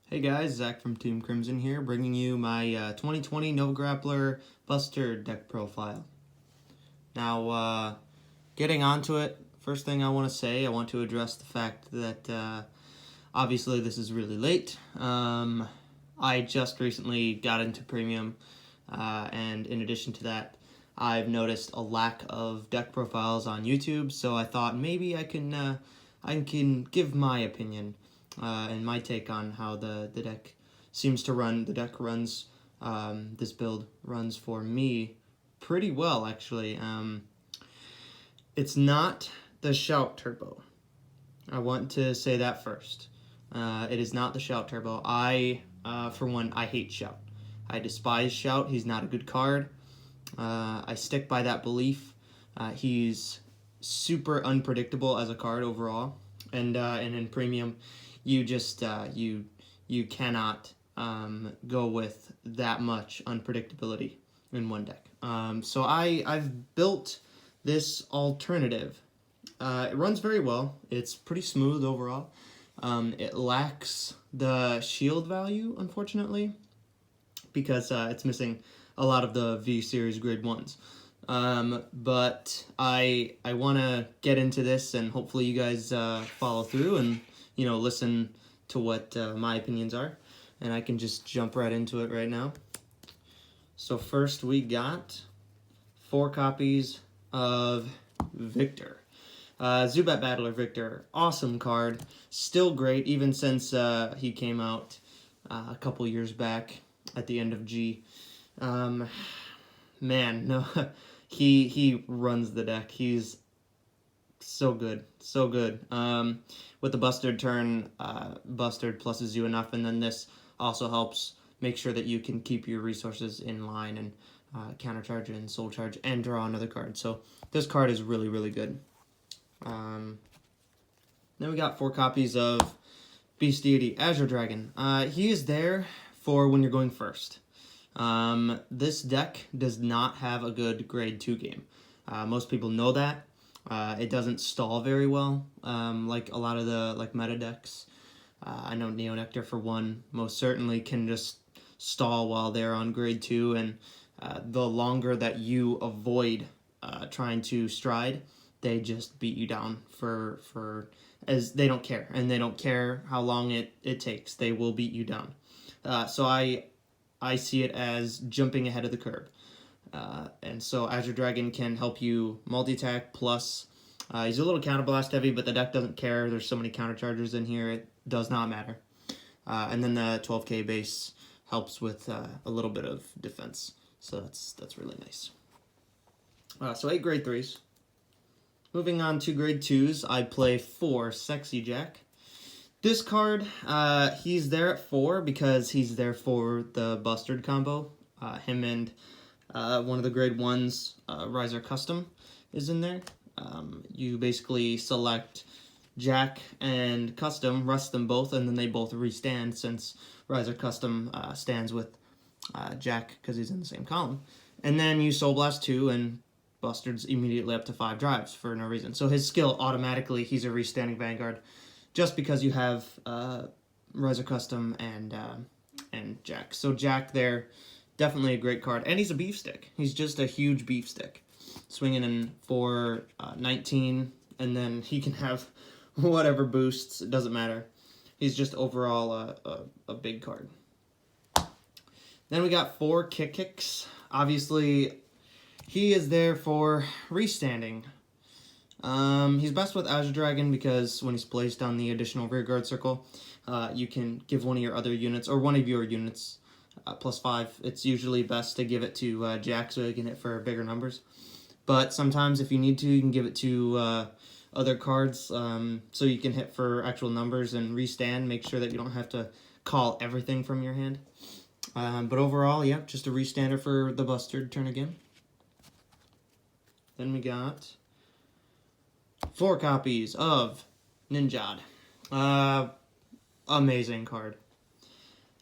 Hey guys, Zach from Team Crimson here, bringing you my 2020 No Grappler Buster deck profile. Now, getting onto it, first thing I want to say, I want to address the fact that obviously this is really late. I just recently got into Premium, and in addition to that, I've noticed a lack of deck profiles on YouTube, so I thought maybe I can give my opinion and my take on how the deck seems to run. The deck runs, this build runs for me pretty well, actually. It's not the Shout Turbo. I want to say that first. It is not the Shout Turbo. For one, I hate Shout. I despise Shout. He's not a good card. I stick by that belief. He's super unpredictable as a card overall, and in Premium, you just you cannot go with that much unpredictability in one deck. So I've built this alternative. It runs very well. It's pretty smooth overall. It lacks the shield value, unfortunately, because it's missing a lot of the V Series Grade 1s. But I want to get into this, and hopefully you guys follow through and, listen to what my opinions are. And I can just jump right into it right now. So first we got 4 copies of Victor. Zubat Battler Victor, awesome card. Still great, even since he came out a couple years back at the end of G. Man, no, he runs the deck. He's so good, so good. With the Busted turn, Busted pluses you enough, and then this also helps make sure that you can keep your resources in line and countercharge and soul charge and draw another card. So this card is really, really good. Then we got 4 copies of Beast Deity Azure Dragon. He is there for when you're going first. This deck does not have a good grade 2 game. Most people know that. It doesn't stall very well, like a lot of the meta decks. I know Neo Nectar, for one, most certainly can just stall while they're on grade 2, and the longer that you avoid trying to stride, they just beat you down as they don't care, and they don't care how long it takes. They will beat you down. So I see it as jumping ahead of the curve. And so Azure Dragon can help you multi-attack, plus he's a little counterblast heavy, but the deck doesn't care. There's so many counterchargers in here, it does not matter. And then the 12k base helps with a little bit of defense, so that's really nice. So 8 grade 3s. Moving on to grade 2s, I play 4 Sexy Jack. This card, he's there at 4 because he's there for the Busted combo. Him and one of the grade 1s, Riser Custom, is in there. You basically select Jack and Custom, rest them both, and then they both restand, since Riser Custom stands with Jack because he's in the same column. And then you Soul Blast 2, and Busted's immediately up to 5 drives for no reason. So his skill, automatically, he's a restanding Vanguard, just because you have Riser Custom and Jack. So Jack there, definitely a great card. And he's a beef stick. He's just a huge beef stick. Swinging in for 19, and then he can have whatever boosts. It doesn't matter. He's just overall a big card. Then we got 4 Kicks. Obviously, he is there for restanding. He's best with Azure Dragon because when he's placed on the additional rearguard circle, you can give one of your other units, or one of your units, +5. It's usually best to give it to Jack so he can hit for bigger numbers. But sometimes if you need to, you can give it to other cards so you can hit for actual numbers and restand. Make sure that you don't have to call everything from your hand. But overall, yeah, just a restander for the Busted turn again. Then we got 4 copies of Ninjad. Amazing card.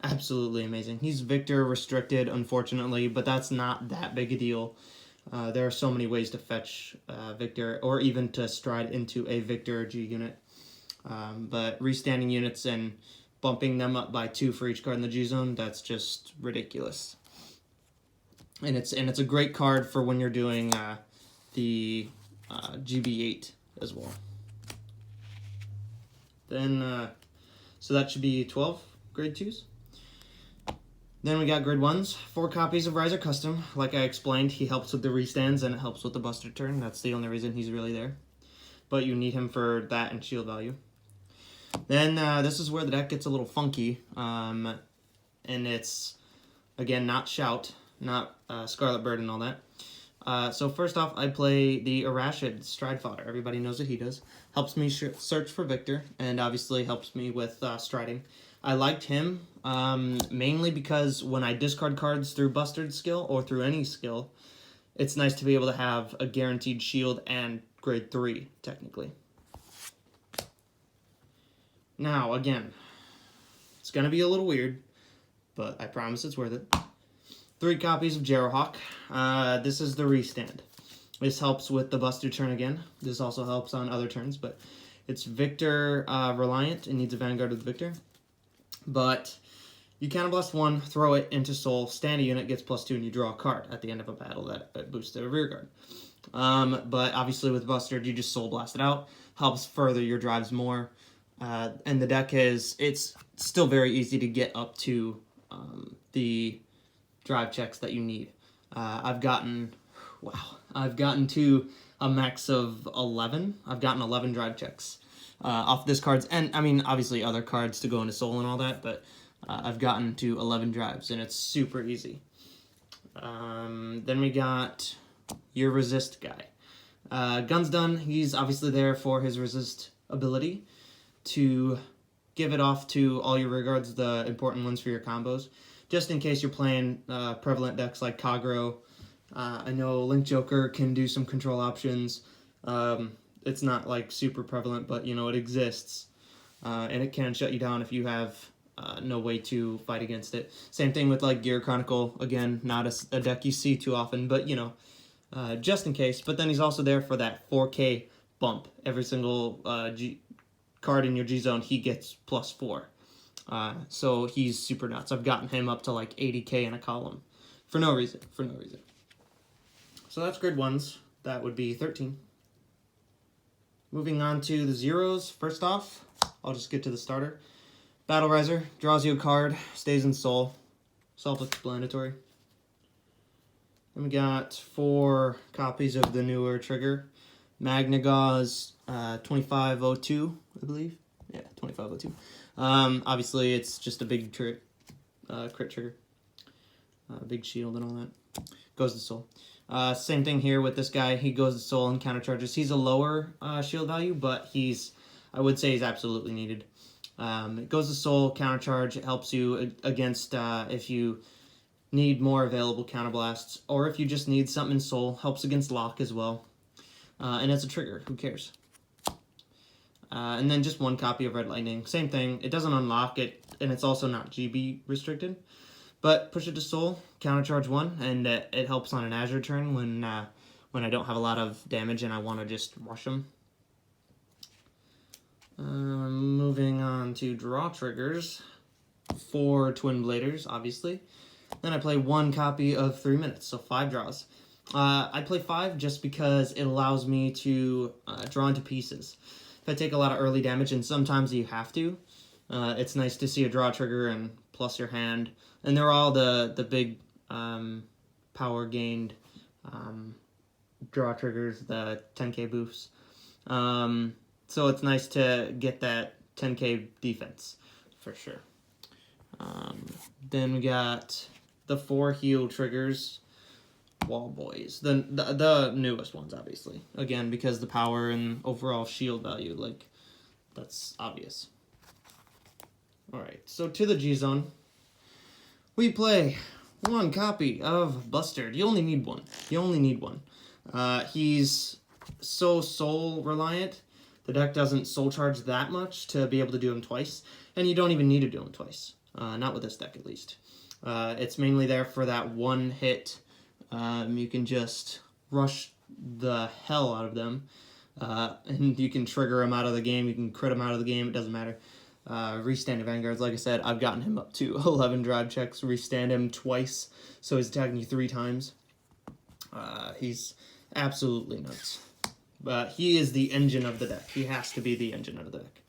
Absolutely amazing. He's Victor restricted, unfortunately, but that's not that big a deal. There are so many ways to fetch Victor, or even to stride into a Victor G unit. But restanding units and bumping them up by 2 for each card in the G zone, that's just ridiculous. And it's a great card for when you're doing the GB8 as well. Then, so that should be 12 grade 2s. Then we got grade 1s, 4 copies of Riser Custom. Like I explained, he helps with the restands and it helps with the Buster turn. That's the only reason he's really there. But you need him for that and shield value. Then this is where the deck gets a little funky. And it's, again, not Shout, not Scarlet Bird and all that. So first off, I play the Irashid Stride Fodder. Everybody knows what he does. Helps me search for Victor, and obviously helps me with striding. I liked him mainly because when I discard cards through Busted skill or through any skill, it's nice to be able to have a guaranteed shield and grade 3, technically. Now, again, it's going to be a little weird, but I promise it's worth it. 3 copies of Jarrowhawk. This is the restand. This helps with the Buster turn again. This also helps on other turns, but it's Victor reliant. It needs a Vanguard with Victor. But you counterblast 1, throw it into Soul, stand a unit, gets +2, and you draw a card at the end of a battle that boosts their rear guard. But obviously with Buster, you just Soul Blast it out. Helps further your drives more. And the deck it's still very easy to get up to the drive checks that you need. I've gotten to a max of 11. I've gotten 11 drive checks off this cards, and I mean obviously other cards to go into Soul and all that, but I've gotten to 11 drives, and it's super easy. Then we got your resist guy. Guns Done, he's obviously there for his resist ability to give it off to all your rear guards, the important ones for your combos, just in case you're playing prevalent decks like Kagro. I know Link Joker can do some control options. It's not like super prevalent, but you know, it exists. And it can shut you down if you have no way to fight against it. Same thing with like Gear Chronicle. Again, not a deck you see too often, but you know, just in case. But then he's also there for that 4K bump. Every single card in your G zone, he gets +4. So he's super nuts. I've gotten him up to like 80k in a column for no reason. So that's grade 1s. That would be 13. Moving on to the zeros. First off, I'll just get to the starter. Battle Riser draws you a card, stays in Soul. Self-explanatory. Then we got 4 copies of the newer trigger. Magna Gauze 2502, I believe. Yeah, 2502. Obviously, it's just a big crit trigger. Big shield and all that. Goes to Soul. Same thing here with this guy. He goes to Soul and countercharges. He's a lower shield value, but I would say he's absolutely needed. It goes to Soul, countercharge. It helps you against if you need more available counterblasts, or if you just need something in Soul. Helps against lock as well. And it's a trigger. Who cares? And then just 1 copy of Red Lightning. Same thing. It doesn't unlock it, and it's also not GB restricted. But push it to Soul, countercharge 1, and it helps on an Azure turn when I don't have a lot of damage and I want to just rush them. Moving on to draw triggers. 4 Twin Bladers, obviously. Then I play 1 copy of 3 minutes, so 5 draws. I play 5 just because it allows me to draw into pieces. If I take a lot of early damage, and sometimes you have to, it's nice to see a draw trigger and plus your hand. And they're all the big power gained draw triggers, the 10k boosts. So it's nice to get that 10k defense, for sure. Then we got the 4 heal triggers. Wall Boys, the newest ones, obviously. Again, because the power and overall shield value, like, that's obvious. Alright, so to the G Zone, we play 1 copy of Bustard. You only need 1. You only need 1. He's so Soul reliant. The deck doesn't Soul Charge that much to be able to do him twice, and you don't even need to do him twice. Not with this deck, at least. It's mainly there for that 1 hit. You can just rush the hell out of them, and you can trigger them out of the game. You can crit them out of the game. It doesn't matter. Restand Vanguards, like I said, I've gotten him up to 11 drive checks. Restand him twice, so he's attacking you 3 times. He's absolutely nuts. But he is the engine of the deck. He has to be the engine of the deck.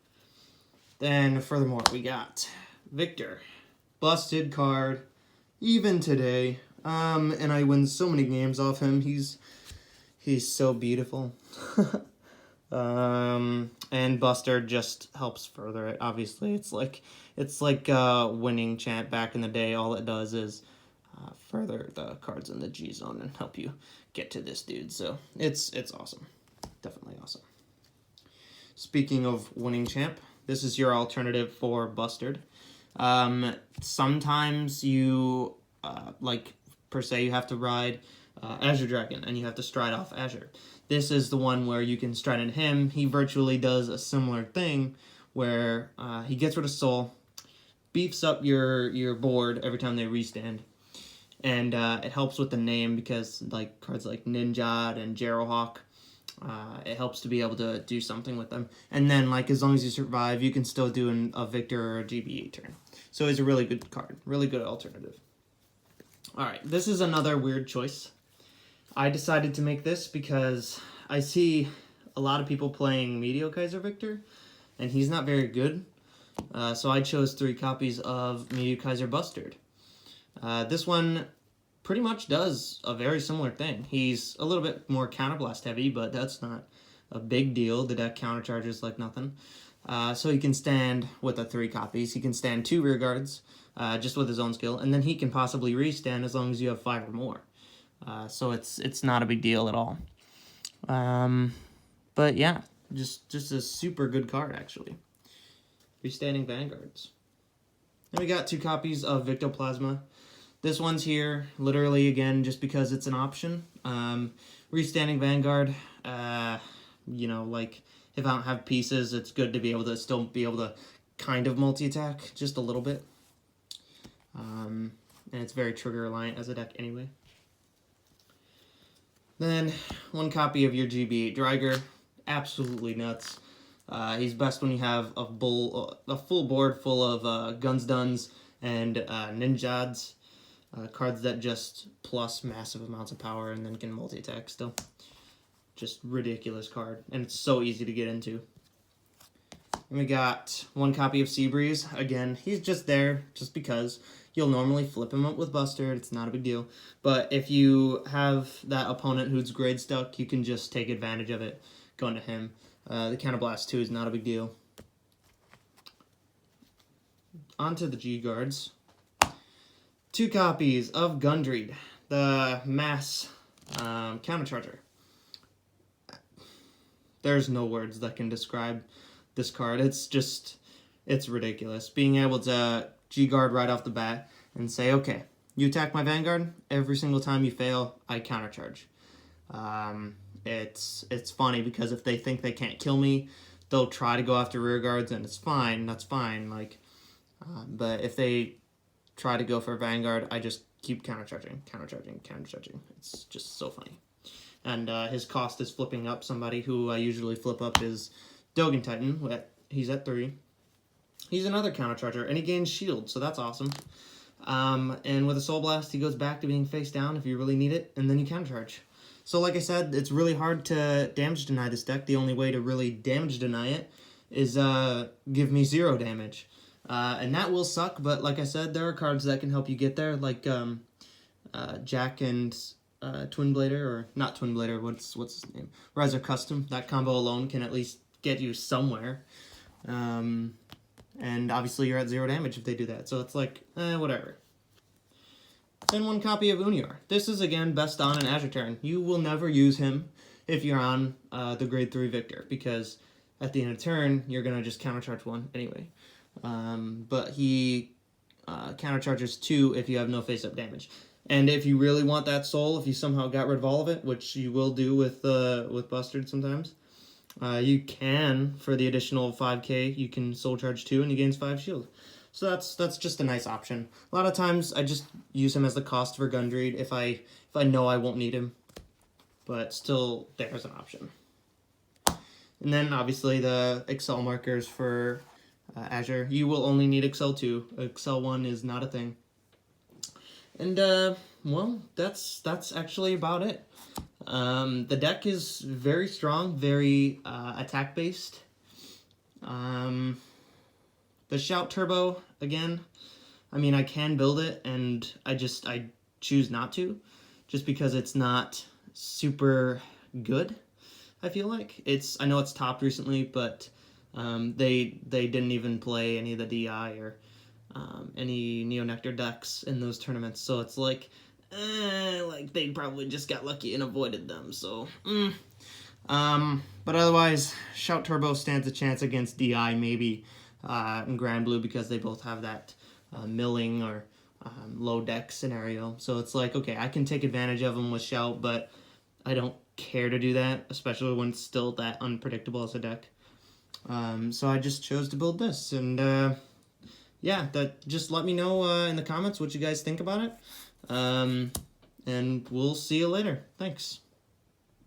Then, furthermore, we got Victor. Busted card, even today. And I win so many games off him. He's so beautiful. And Buster just helps further it. Obviously, it's like winning chant back in the day. All it does is further the cards in the G zone and help you get to this dude. So it's awesome, definitely awesome. Speaking of winning champ, this is your alternative for Bustard. Sometimes you per se you have to ride Azure Dragon and you have to stride off Azure. This is the one where you can stride in him. He virtually does a similar thing where he gets rid of Soul, beefs up your board every time they restand, and it helps with the name because like cards like Ninjad and Jarrowhawk, it helps to be able to do something with them. And then like as long as you survive, you can still do a Victor or a GBE turn. So it's a really good card, really good alternative. All right, this is another weird choice. I decided to make this because I see a lot of people playing Meteor Kaiser Victor, and he's not very good. So I chose 3 copies of Meteor Kaiser Bustard. This one pretty much does a very similar thing. He's a little bit more counterblast heavy, but that's not a big deal. The deck countercharges like nothing. So he can stand with the 3 copies. He can stand 2 rear guards just with his own skill, and then he can possibly restand as long as you have 5 or more. So it's not a big deal at all. But yeah, just a super good card, actually. Restanding Vanguards. Then we got 2 copies of Victoplasma. This one's here, literally, again, just because it's an option. Restanding Vanguard, you know, like, if I don't have pieces, it's good to be able to still be able to kind of multi-attack, just a little bit. And it's very trigger-reliant as a deck anyway. Then, 1 copy of your GB Driger. Absolutely nuts. He's best when you have a full board full of Guns Duns and Ninjads. Cards that just plus massive amounts of power and then can multi-attack still. Just ridiculous card. And it's so easy to get into. And we got 1 copy of Seabreeze. Again, he's just there just because. You'll normally flip him up with Bustard. It's not a big deal. But if you have that opponent who's grade stuck, you can just take advantage of it going to him. The Counterblast 2 is not a big deal. On to the G Guards. 2 copies of Gundreed, the mass countercharger. There's no words that can describe this card. It's ridiculous. Being able to G-Guard right off the bat and say, okay, you attack my Vanguard, every single time you fail, I countercharge. It's funny because if they think they can't kill me, they'll try to go after rear guards, and it's fine, that's fine. Like, but if they try to go for Vanguard, I just keep countercharging. It's just so funny. And his cost is flipping up. Somebody who I usually flip up is Dogen Titan. He's at 3. He's another countercharger, and he gains shield, so that's awesome. And with a Soul Blast, he goes back to being face down if you really need it, and then you countercharge. So like I said, it's really hard to damage deny this deck. The only way to really damage deny it is give me 0 damage. And that will suck, but like I said, there are cards that can help you get there, like Jack and Twin Blader, or not Twin Blader, what's his name? Riser Custom. That combo alone can at least get you somewhere. And obviously you're at 0 damage if they do that, so it's like, whatever. Then 1 copy of Unior. This is, again, best on an Azure turn. You will never use him if you're on the grade 3 Victor, because at the end of the turn, you're going to just countercharge 1 anyway. But he countercharges 2 if you have no face-up damage. And if you really want that soul, if you somehow got rid of all of it, which you will do with Bustard sometimes, you can, for the additional 5k, you can soul charge 2 and he gains 5 shield. So that's just a nice option. A lot of times I just use him as the cost for Gundreed if I know I won't need him. But still, there's an option. And then obviously the Excel markers for Azure. You will only need Excel 2. Excel 1 is not a thing. And, well, that's actually about it. The deck is very strong, very attack-based. The Shout Turbo, again, I mean, I can build it, and I choose not to, just because it's not super good, I feel like. I know it's topped recently, but they didn't even play any of the DI or any Neo Nectar decks in those tournaments, so it's like they probably just got lucky and avoided them, so but otherwise, Shout Turbo stands a chance against DI maybe in Grand Blue, because they both have that milling or low deck scenario, so it's like, okay, I can take advantage of them with Shout, but I don't care to do that, especially when it's still that unpredictable as a deck. So I just chose to build this, and yeah, just let me know in the comments what you guys think about it. And we'll see you later. Thanks.